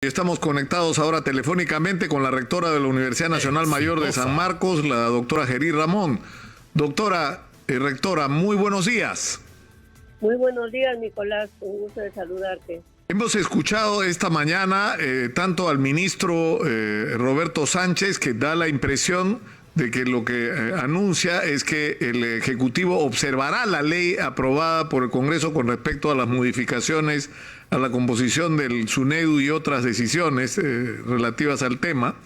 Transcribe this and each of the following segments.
Estamos conectados ahora telefónicamente con la rectora de la Universidad Nacional Mayor de San Marcos, la doctora Gery Ramón. Doctora, rectora, muy buenos días. Muy buenos días, Nicolás, un gusto de saludarte. Hemos escuchado esta mañana tanto al ministro Roberto Sánchez, que da la impresión de que lo que anuncia es que el Ejecutivo observará la ley aprobada por el Congreso con respecto a las modificaciones a la composición del SUNEDU y otras decisiones relativas al tema.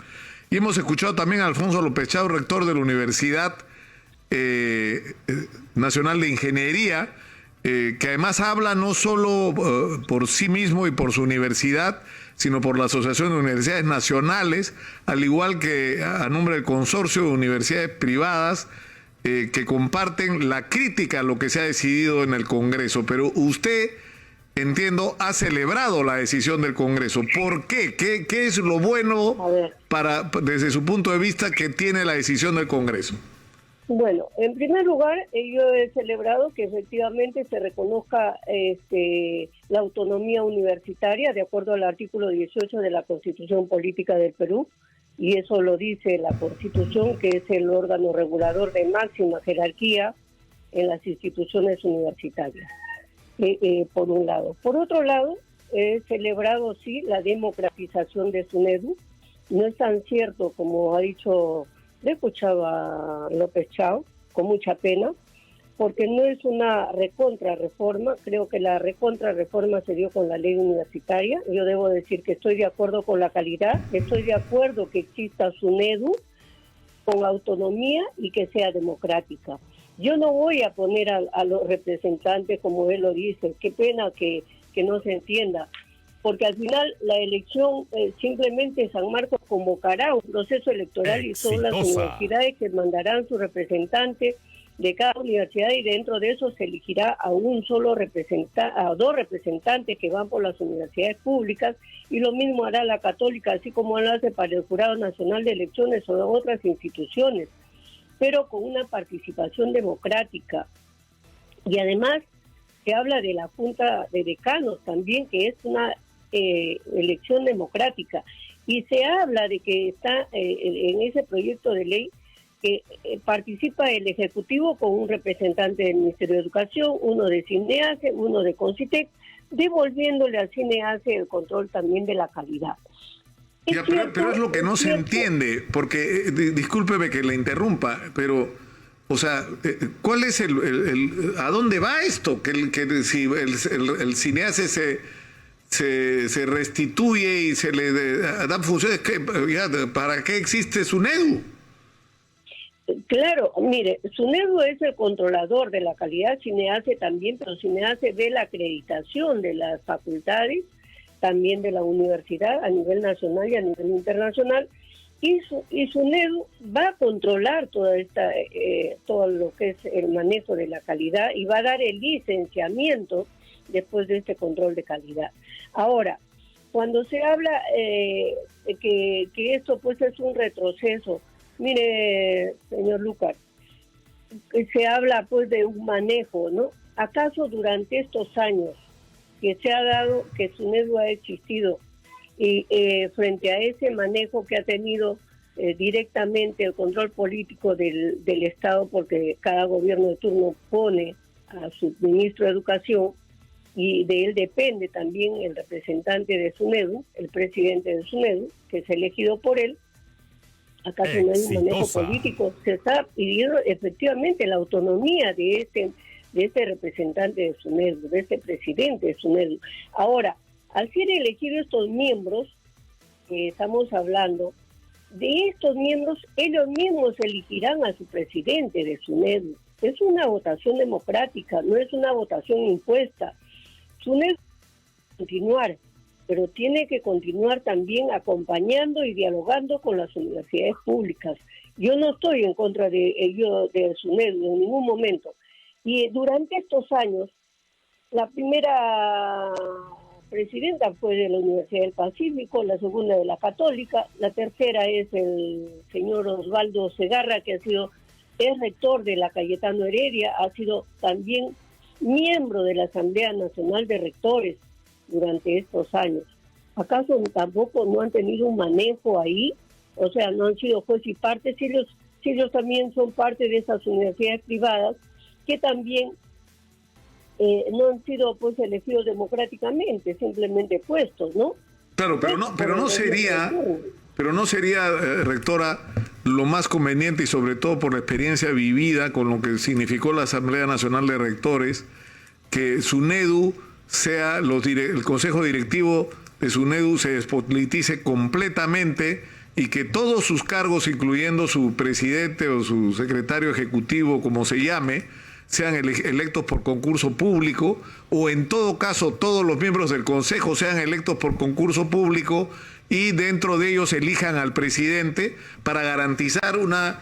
Y hemos escuchado también a Alfonso López Chao, rector de la Universidad Nacional de Ingeniería, que además habla no solo por sí mismo y por su universidad, sino por la Asociación de Universidades Nacionales, al igual que a nombre del consorcio de universidades privadas que comparten la crítica a lo que se ha decidido en el Congreso. Pero usted, entiendo, ha celebrado la decisión del Congreso. ¿Por qué? ¿Qué es lo bueno desde su punto de vista que tiene la decisión del Congreso? Bueno, en primer lugar, yo he celebrado que efectivamente se reconozca la autonomía universitaria de acuerdo al artículo 18 de la Constitución Política del Perú, y eso lo dice la Constitución, que es el órgano regulador de máxima jerarquía en las instituciones universitarias, por un lado. Por otro lado, he celebrado, sí, la democratización de SUNEDU. No es tan cierto como ha dicho. Le escuchaba a López Chao con mucha pena, porque no es una recontra-reforma. Creo que la recontra-reforma se dio con la ley universitaria. Yo debo decir que estoy de acuerdo con la calidad, estoy de acuerdo que exista SUNEDU con autonomía y que sea democrática. Yo no voy a poner a los representantes como él lo dice. Qué pena que no se entienda, porque al final la elección simplemente San Marcos convocará un proceso electoral y son las universidades que mandarán su representante de cada universidad, y dentro de eso se elegirá a un solo representante, a dos representantes que van por las universidades públicas, y lo mismo hará la Católica, así como lo hace para el Jurado Nacional de Elecciones o de otras instituciones, pero con una participación democrática. Y además se habla de la Junta de Decanos también, que es una elección democrática, y se habla de que está en ese proyecto de ley que participa el Ejecutivo con un representante del Ministerio de Educación, uno de CINEACE, uno de CONCITEC, devolviéndole al CINEACE el control también de la calidad. Pero es lo que no se entiende, porque discúlpeme que le interrumpa, pero o sea, ¿cuál es a dónde va esto? Que si el CINEACE se restituye y se le dan funciones, ¿para qué existe SUNEDU? Claro, mire, SUNEDU es el controlador de la calidad, CINEACE también, pero CINEACE ve la acreditación de las facultades, también de la universidad a nivel nacional y a nivel internacional, y SUNEDU va a controlar todo lo que es el manejo de la calidad, y va a dar el licenciamiento después de este control de calidad. Ahora, cuando se habla que esto pues es un retroceso, mire, señor Lucas, se habla pues de un manejo, ¿no? ¿Acaso durante estos años que se ha dado, que SUNEDU ha existido, y frente a ese manejo que ha tenido directamente el control político del Estado, porque cada gobierno de turno pone a su ministro de Educación, y de él depende también el representante de SUNEDU, el presidente de SUNEDU, que es elegido por él? ¿Acaso no hay un manejo político? Se está pidiendo efectivamente la autonomía de este representante de SUNEDU, de este presidente de SUNEDU. Ahora, al ser elegidos estos miembros que estamos hablando, de estos miembros, ellos mismos elegirán a su presidente de SUNEDU. Es una votación democrática, no es una votación impuesta. SUNEDU continuar, pero tiene que continuar también acompañando y dialogando con las universidades públicas. Yo no estoy en contra de SUNEDU en ningún momento. Y durante estos años, la primera presidenta fue de la Universidad del Pacífico, la segunda de la Católica, la tercera es el señor Osvaldo Segarra, que es rector de la Cayetano Heredia, ha sido también miembro de la Asamblea Nacional de Rectores durante estos años. ¿Acaso tampoco no han tenido un manejo ahí? O sea, no han sido juez y parte, si ellos también son parte de esas universidades privadas que también no han sido pues elegidos democráticamente, simplemente puestos, ¿no? Claro, pero no sería, rectora, lo más conveniente, y sobre todo por la experiencia vivida con lo que significó la Asamblea Nacional de Rectores, que SUNEDU sea, el Consejo Directivo de SUNEDU se despolitice completamente y que todos sus cargos, incluyendo su presidente o su secretario ejecutivo, como se llame, sean electos por concurso público, o en todo caso todos los miembros del Consejo sean electos por concurso público y dentro de ellos elijan al presidente para garantizar una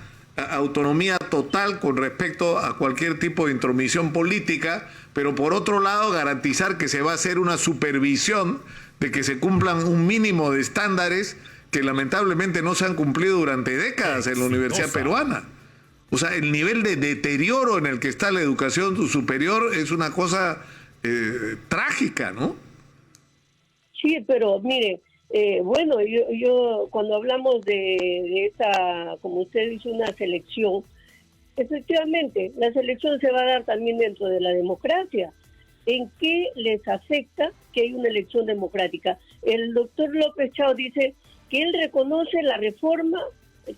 autonomía total con respecto a cualquier tipo de intromisión política, pero por otro lado garantizar que se va a hacer una supervisión de que se cumplan un mínimo de estándares que lamentablemente no se han cumplido durante décadas en la Universidad Peruana. O sea, el nivel de deterioro en el que está la educación superior es una cosa trágica, ¿no? Sí, pero mire, bueno, yo cuando hablamos de esa, como usted dice, una selección, efectivamente, la selección se va a dar también dentro de la democracia. ¿En qué les afecta que hay una elección democrática? El doctor López Chao dice que él reconoce la reforma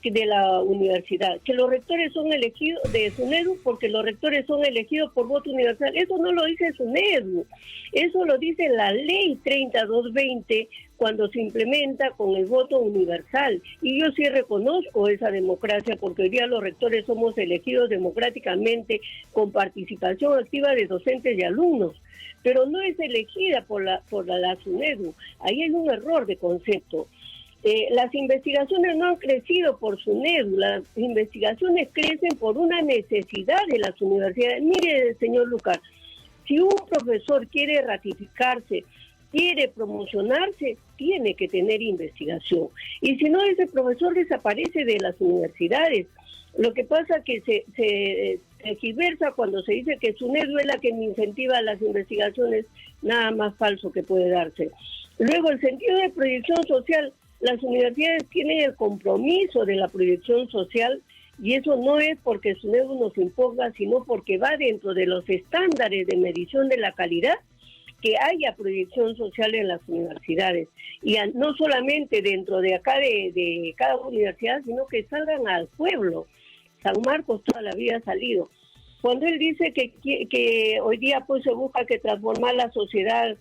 de la universidad, que los rectores son elegidos de SUNEDU porque los rectores son elegidos por voto universal. Eso no lo dice SUNEDU, eso lo dice la ley 3220 cuando se implementa con el voto universal. Y yo sí reconozco esa democracia porque hoy día los rectores somos elegidos democráticamente con participación activa de docentes y alumnos, pero no es elegida por la SUNEDU. Ahí hay un error de concepto. Las investigaciones no han crecido por SUNEDU, las investigaciones crecen por una necesidad de las universidades. Mire, señor Lucas, si un profesor quiere ratificarse, quiere promocionarse, tiene que tener investigación. Y si no, ese profesor desaparece de las universidades. Lo que pasa es que se tergiversa cuando se dice que SUNEDU es la que incentiva las investigaciones, nada más falso que puede darse. Luego, el sentido de proyección social. Las universidades tienen el compromiso de la proyección social y eso no es porque SUNEDU nos imponga, sino porque va dentro de los estándares de medición de la calidad que haya proyección social en las universidades. Y no solamente dentro de acá de cada universidad, sino que salgan al pueblo. San Marcos toda la vida ha salido. Cuando él dice que hoy día pues se busca que transformar la sociedad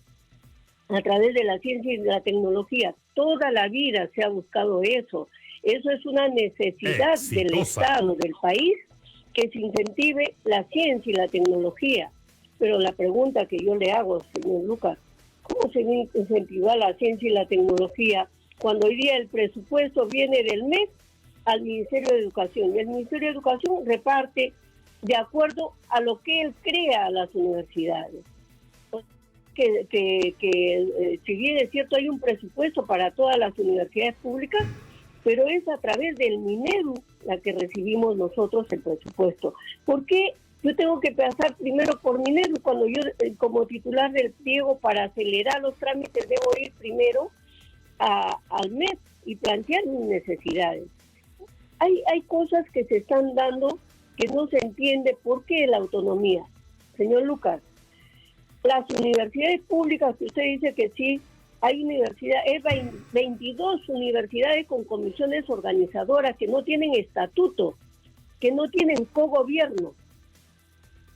a través de la ciencia y de la tecnología, toda la vida se ha buscado eso. Eso es una necesidad del Estado, del país, que se incentive la ciencia y la tecnología. Pero la pregunta que yo le hago, señor Lucas, ¿cómo se incentiva la ciencia y la tecnología cuando hoy día el presupuesto viene del MES al Ministerio de Educación? Y el Ministerio de Educación reparte de acuerdo a lo que él crea a las universidades. Que si bien es cierto hay un presupuesto para todas las universidades públicas, pero es a través del MINEDU la que recibimos nosotros el presupuesto. ¿Por qué yo tengo que pasar primero por MINEDU cuando yo como titular del pliego para acelerar los trámites debo ir primero al MES y plantear mis necesidades? Hay cosas que se están dando que no se entiende por qué la autonomía. Señor Lucas, las universidades públicas, que usted dice que sí, hay universidades, 22 universidades con comisiones organizadoras que no tienen estatuto, que no tienen cogobierno.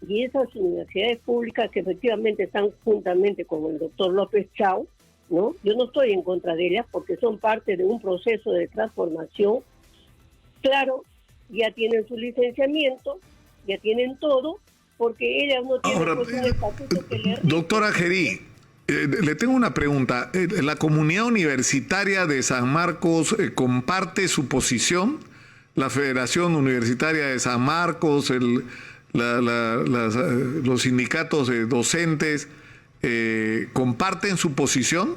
Y esas universidades públicas que efectivamente están juntamente con el doctor López Chao, ¿no? Yo no estoy en contra de ellas porque son parte de un proceso de transformación. Claro, ya tienen su licenciamiento, ya tienen todo, porque ellas no tienen un estatuto que leer. Doctora Gerí, le tengo una pregunta. ¿La comunidad universitaria de San Marcos comparte su posición? ¿La Federación Universitaria de San Marcos, los sindicatos de docentes, comparten su posición?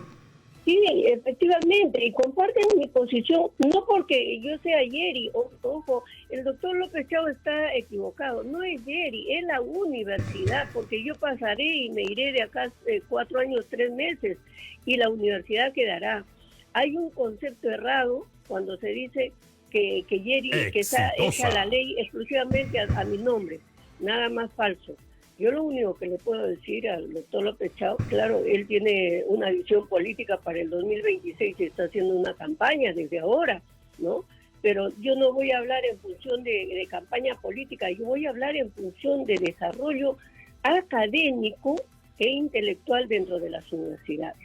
Sí, efectivamente, y comparten mi posición, no porque yo sea Yeri, ojo, el doctor López Chao está equivocado, no es Yeri, es la universidad, porque yo pasaré y me iré de acá 4 años, 3 meses, y la universidad quedará. Hay un concepto errado cuando se dice que Yeri, que está hecha la ley exclusivamente a mi nombre, nada más falso. Yo lo único que le puedo decir al doctor López Chao, claro, él tiene una visión política para el 2026 y está haciendo una campaña desde ahora, ¿no? Pero yo no voy a hablar en función de campaña política, yo voy a hablar en función de desarrollo académico e intelectual dentro de las universidades.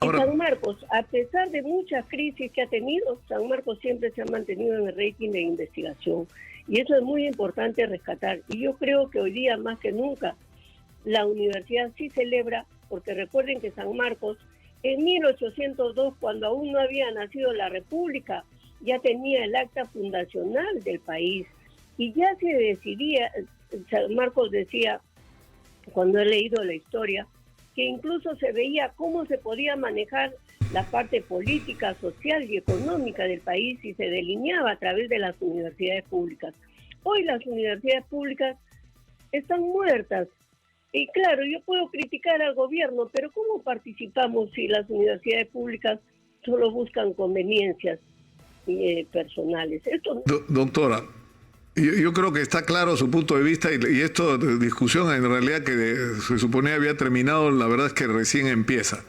Y San Marcos, a pesar de muchas crisis que ha tenido, San Marcos siempre se ha mantenido en el rating de investigación. Y eso es muy importante rescatar. Y yo creo que hoy día, más que nunca, la universidad sí celebra, porque recuerden que San Marcos, en 1802, cuando aún no había nacido la República, ya tenía el acta fundacional del país. Y ya se decidía, San Marcos decía, cuando he leído la historia, que incluso se veía cómo se podía manejar la parte política, social y económica del país y se delineaba a través de las universidades públicas. Hoy las universidades públicas están muertas. Y claro, yo puedo criticar al gobierno, pero ¿cómo participamos si las universidades públicas solo buscan conveniencias personales? Esto... Doctora, yo creo que está claro su punto de vista y esto de discusión en realidad que se suponía había terminado, la verdad es que recién empieza.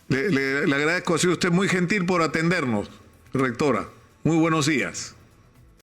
Le agradezco, ha sido usted muy gentil por atendernos, rectora. Muy buenos días.